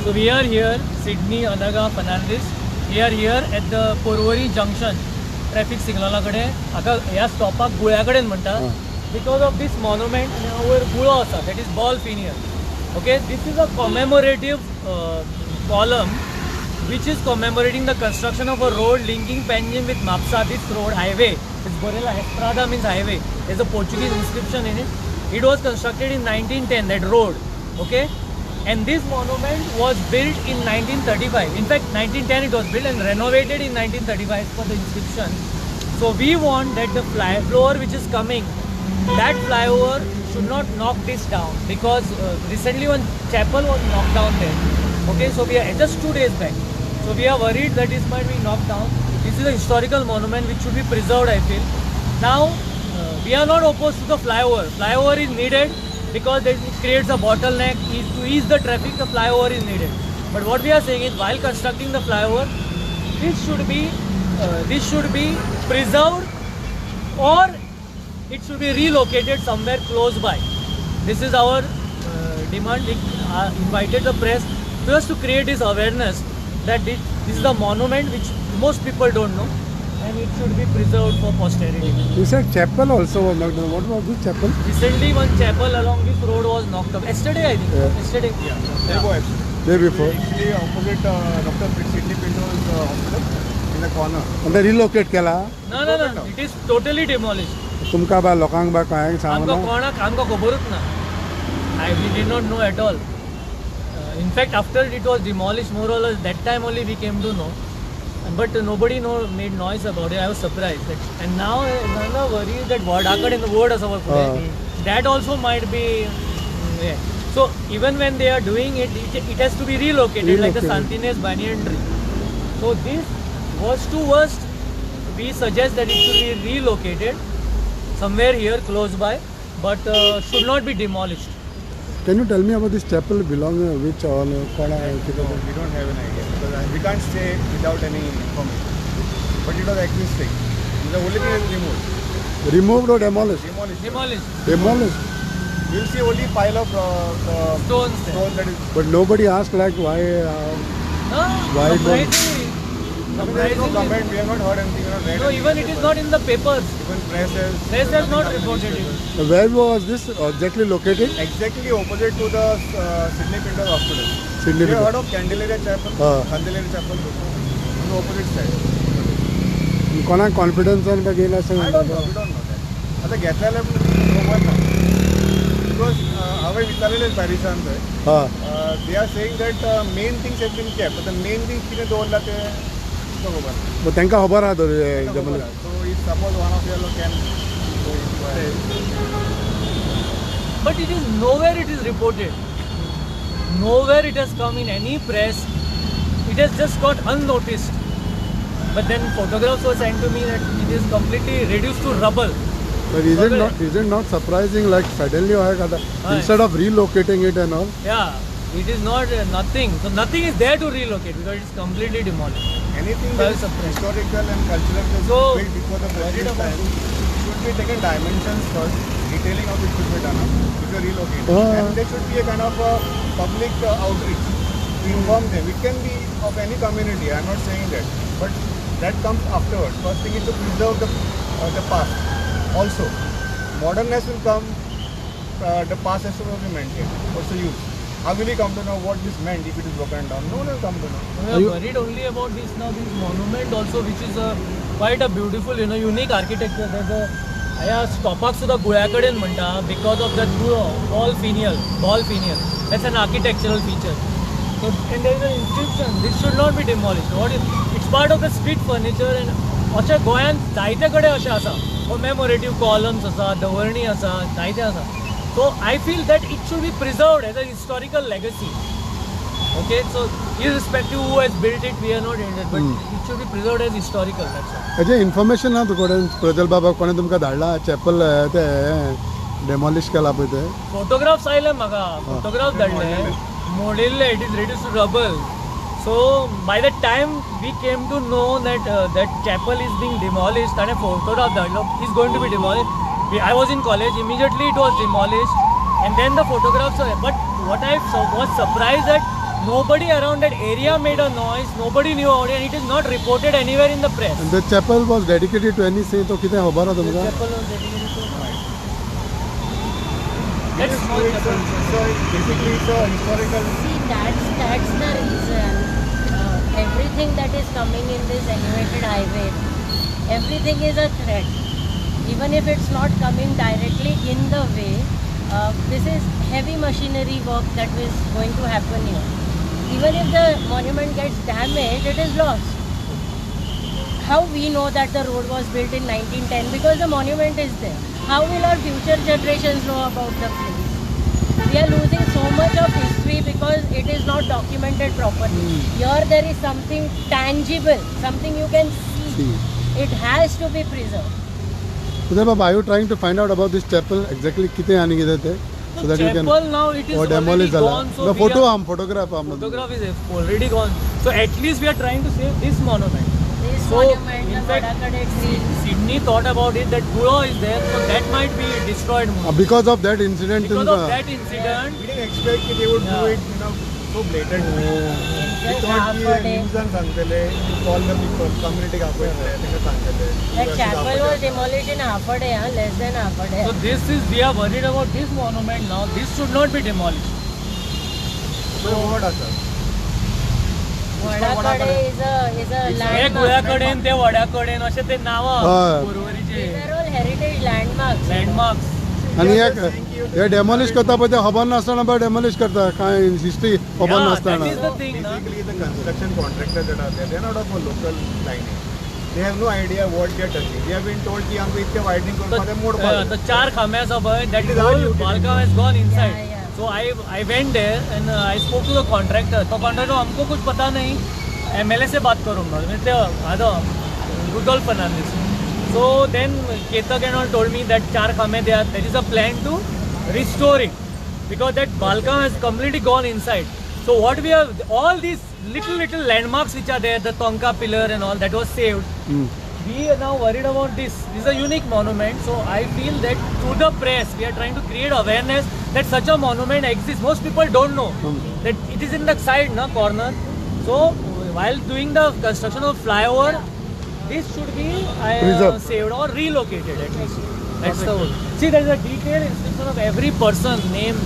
So we are here, Sydney, Anaga, Fernandes. We are here at the Porvory Junction. Traffic signal कडे आता ह्या स्टॉपाक गुळ्या कडेन म्हणटा because of this monument and our गुळो आसा, that is ball finial. Okay, this is a commemorative column which is commemorating the construction of a road linking Panjim with Mapsa. This road highway is Borella Estrada means highway. There's a Portuguese inscription in it. It was constructed in 1910, that road. Okay, and this monument was built in 1935. In fact, 1910 it was built and renovated in 1935 for the inscription. So we want that the flyover which is coming, that flyover should not knock this down, because recently one chapel was knocked down there. Okay, so we are just 2 days back. So we are worried that this might be knocked down. This is a historical monument which should be preserved, I feel. Now, we are not opposed to the flyover. Flyover is needed because it creates a bottleneck. To ease the traffic, the flyover is needed. But what we are saying is, while constructing the flyover, this should be preserved, or it should be relocated somewhere close by. This is our demand. We invited the press just to create this awareness that this is a monument which most people don't know, and it should be preserved for posterity. You said chapel also was knocked down. What was this chapel? Recently, one chapel along this road was knocked up. Yesterday, I think. Yeah. Yesterday. Day before. Actually, opposite Dr. Sidney Pinto's hospital in the corner. And they relocate केला. No. It is totally demolished. तुमका बा लोकांक बा काय सांगू आमकां ना. कोणाक आमकां खबरूच ना. We did not know at all. In fact, after it was demolished, more or less that time only we came to know. But nobody made noise about it. I was surprised. And now another worry is that Wadakad in the word as our that also might be. Yeah. So even when they are doing it, it has to be relocated. Like the Santines banyan tree. So this worst to worst, we suggest that it should be relocated somewhere here close by, but should not be demolished. Can you tell me about this chapel belong which all No, we don't have an idea because we can't say without any information. But it was existing. The only thing is removed. removed or demolished? Demolished. Demolished. You'll see only pile of Stones there. stone that is. But nobody asked like why. Why Surprisingly. I mean, there is no comment. We have not heard anything. We have not read No, anything. even it is not in the papers. Even Press has not reported it. Where was this exactly located? Exactly opposite to the Sidney Pinto's hospital. Sydney You have Pinto. heard of Candelaria Chapel? Candelaria Chapel. On the opposite side. कोणा confidence का गेला असं I don't know. We don't know that. आता घेतलेलं no one knows. Because हांवें विचारलेलें पॅरिसांत थंय. They are saying that main things have been kept. But the main things कितें दवरला तें खबर ना. मग तांकां खबर आहा तर खबर ना. So if suppose one of you can go into But it is nowhere it is reported. Nowhere it has come in any press. It has just got unnoticed. But then photographs were sent to me that it is completely reduced to rubble. But is it not surprising like suddenly instead of relocating it and all? Yeah, it is not nothing. So nothing is there to relocate because it is completely demolished. anything Well, that is surprised. historical and cultural is So, built before the worried British about time should be taken dimensions first, detailing of it should be done if you relocate. And there should be a kind of a public outreach to inform them. It can be of any community, I am not saying that, but that comes afterwards. First thing is to preserve the past. Also, modernness will come, the past has to be maintained. What's the use? How will he come to know what this meant if it is broken down? No one will come to know. We are worried only about this now. This monument also, which is quite a beautiful, unique architecture. There's ह्या स्टॉपाक सुद्धा गुळ्या कडेन म्हणटा because of that ball finial. That's an architectural feature. So and there is a inscription. These should not be demolished. What it's part of the street furniture. And अशें गोंयांत जायते कडेन अशें आसा. कॉमेमोरेटीव कॉलम्स आसा, दवरणी आसा, जायते आसा. So I feel that it should be preserved as a historical legacy. Okay, so irrespective who has built it, we are not interested, but it should be preserved as historical. That's all. हेजे information ना तुकडे प्रजल बाबा कोणे तुमकां धाडला chapel ते डेमॉलिश केला पळय ते Photographs आयले म्हाका. Photographs धाडले. मोडिल्ले. It is reduced to rubble. So by the time we came to know that that chapel is being demolished, ताणे photograph धाडलो. It's going to be demolished. I was in college. Immediately it was demolished, and then the photographs were. But what I was surprised that Nobody around that area made a noise. Nobody knew about it, and it is not reported anywhere in the press. And the chapel was dedicated to any saint. तो कितने खबर है The तुमका? chapel was dedicated to- This That's is small it's chapel. basically it's a historical. See, that's the reason. Everything that is coming in this elevated highway, everything is a threat. Even if it's not coming directly in the way, this is heavy machinery work that is going to happen here. Even if the monument gets damaged, it is lost. How we know that the road was built in 1910? Because the monument is there. How will our future generations know about the place? We are losing so much of history because it is not documented properly. Here there is something tangible, something you can see. It has to be preserved. Uday Baba, are you trying to find out about this chapel exactly कितने आने के थे? So The that you can. chapel now it is वो already demolish झाला. gone. So The we photo are- हम photograph हम. photograph is already gone. So at least we are trying to save this monument. This So, monument, in the fact, Vadakade tree. Sydney thought about it that Guro is there, so that might be destroyed. Because of that incident. Because तुमका- of that incident, We didn't expect that they would do Yeah. it, so blatantly. We Just thought half की a day. nuisance सांगतले, to call the people, community कापयतले, तेंका सांगतले. That chapel was demolished in half a day, less than half a day. so we are worried about this monument now. This should not be demolished. So what असं? Vadakade is a hey landmark. गुळ्याकडेन ते वड्याकडेन असे ते नाव हय. पुरवरीचे These are all heritage landmarks. Landmarks. आणि हे demolish करता पण ते खबर नासतना पण डेमोलिश करता काय हिस्ट्री खबर that नासतना. is the thing na. Basically, the construction contractors that are there, they are not of a local lining. They have no idea what they are touching. They have been told की आमचं इतके widening करून मध्ये mode पाडू. The चार खांब्याचा पळय that It is our whole duty. Balgaon has gone inside. Yeah, yeah. So I went there and I spoke to the contractor. तो contractor हमको कुछ पता नहीं. MLA से बात करूँ मैं ते Rudolf Fernandez. So then Ketak and all told me that चार खांबे there is a plan to restore it because that Balgaon has completely gone inside. So what we have, all these little landmarks which are there, the Tonka pillar and all that was saved. We are now worried about this. This is a unique monument. So I feel that through the press, we are trying to create awareness that such a monument exists. Most people don't know that it is in the side, na corner. So while doing the construction of flyover, this should be Preserved. saved or relocated at least. That's the whole. See, there is a detailed inscription of every person's name.